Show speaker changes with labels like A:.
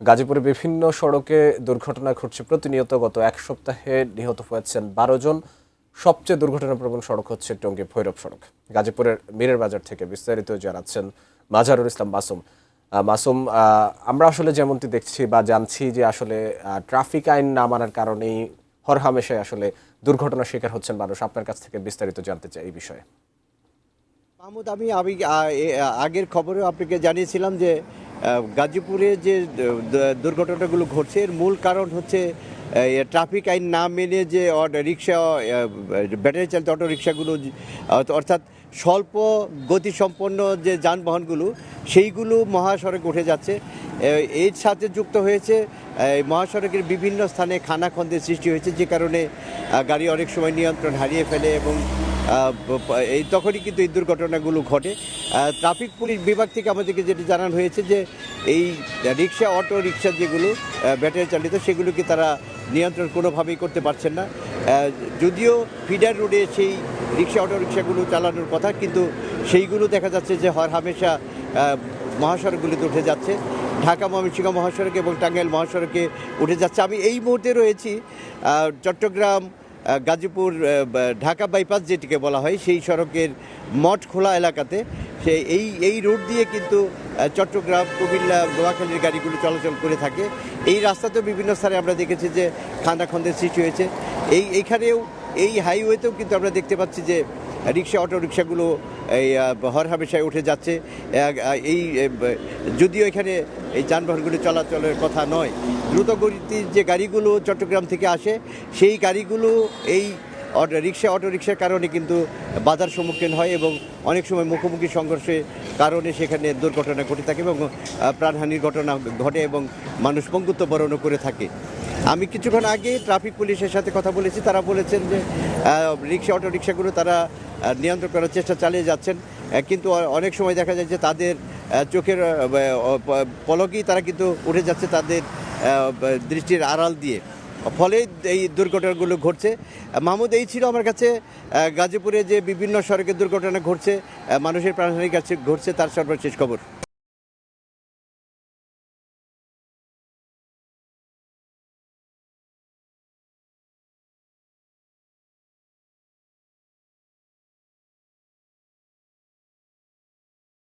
A: গাজীপুরে বিভিন্ন সড়কে দুর্ঘটনা ঘটছে প্রতিনিয়ত। গত এক সপ্তাহে নিহত হয়েছেন ১২ জন। সবচেয়ে দুর্ঘটনাপ্রবণ সড়ক হচ্ছে টঙ্গী ভৈরব সড়ক। গাজীপুরের মীরের বাজার থেকে বিস্তারিত জানাচ্ছেন মাজারুল ইসলাম মাসুম। মাসুম, আমরা আসলে যেমনটি দেখছি বা জানছি যে আসলে ট্রাফিক আইন না মানার কারণেই হরহামেশাই আসলে দুর্ঘটনার শিকার হচ্ছেন মানুষ। আপনার কাছ থেকে বিস্তারিত জানতে চাই এই বিষয়ে।
B: মাহমুদ, আমি আমি আগের খবরেও আপনাকে জানিয়েছিলাম যে গাজীপুরে যে দুর্ঘটনাগুলো ঘটছে এর মূল কারণ হচ্ছে ট্রাফিক আইন না মেনে যে রিক্সা, ব্যাটারি চালিত অটো রিক্সাগুলো, অর্থাৎ স্বল্প গতিসম্পন্ন যে যানবাহনগুলো সেইগুলো মহাসড়কে উঠে যাচ্ছে। এর সাথে যুক্ত হয়েছে মহাসড়কের বিভিন্ন স্থানে খানাখন্দের সৃষ্টি হয়েছে, যে কারণে গাড়ি অনেক সময় নিয়ন্ত্রণ হারিয়ে ফেলে এবং এই তখনই কিন্তু এই দুর্ঘটনাগুলো ঘটে। ট্রাফিক পুলিশ বিভাগ থেকে আমাদেরকে যেটি জানানো হয়েছে যে এই রিক্সা, অটো রিক্সা যেগুলো ব্যাটারি চালিত সেগুলোকে তারা নিয়ন্ত্রণ কোনোভাবেই করতে পারছেন না। যদিও ফিডার রোডে সেই রিক্সা, অটো রিক্সাগুলো চালানোর কথা, কিন্তু সেইগুলো দেখা যাচ্ছে যে হরহামেশা মহাসড়কগুলিতে উঠে যাচ্ছে। ঢাকা ময়মনসিংহ মহাসড়কে এবং টাঙ্গাইল মহাসড়কে উঠে যাচ্ছে। আমি এই মুহূর্তে রয়েছি চট্টগ্রাম গাজীপুর ঢাকা বাইপাস যেটিকে বলা হয় সেই সড়কের মঠখোলা এলাকাতে। এই রুট দিয়ে কিন্তু চট্টগ্রাম, কুমিল্লা, নোয়াখালীর গাড়িগুলো চলাচল করে থাকে। এই রাস্তাতেও বিভিন্ন স্থানে আমরা দেখেছি যে খানাখন্দের সৃষ্টি হয়েছে। এইখানেও এই হাইওয়েতেও কিন্তু আমরা দেখতে পাচ্ছি যে রিক্সা, অটো রিক্সাগুলো এই হরহামেশায় উঠে যাচ্ছে। এই যদিও এখানে এই যানবাহনগুলো চলাচলের কথা নয়, দ্রুতগতির যে গাড়িগুলো চট্টগ্রাম থেকে আসে সেই গাড়িগুলো এই রিক্সা, অটো রিক্সার কারণে কিন্তু বাধার সম্মুখীন হয় এবং অনেক সময় মুখোমুখি সংঘর্ষের কারণে সেখানে দুর্ঘটনা ঘটে থাকে এবং প্রাণহানির ঘটনা ঘটে এবং মানুষ পঙ্গুত্ব বরণও করে থাকে। আমি কিছুক্ষণ আগে ট্রাফিক পুলিশের সাথে কথা বলেছি। তারা বলেছেন যে রিক্সা, অটো রিক্সাগুলো তারা নিয়ন্ত্রণ করার চেষ্টা চালিয়ে যাচ্ছেন, কিন্তু অনেক সময় দেখা যায় যে তাদের চোখের পলকেই তারা কিন্তু উঠে যাচ্ছে তাদের দৃষ্টির আড়াল দিয়ে, ফলে এই দুর্ঘটনাগুলো ঘটছে। মাহমুদ, এই ছিল আমার কাছে গাজীপুরে যে বিভিন্ন সড়কের দুর্ঘটনা ঘটছে, মানুষের প্রাণহানি ঘটছে তার সর্বশেষ খবর।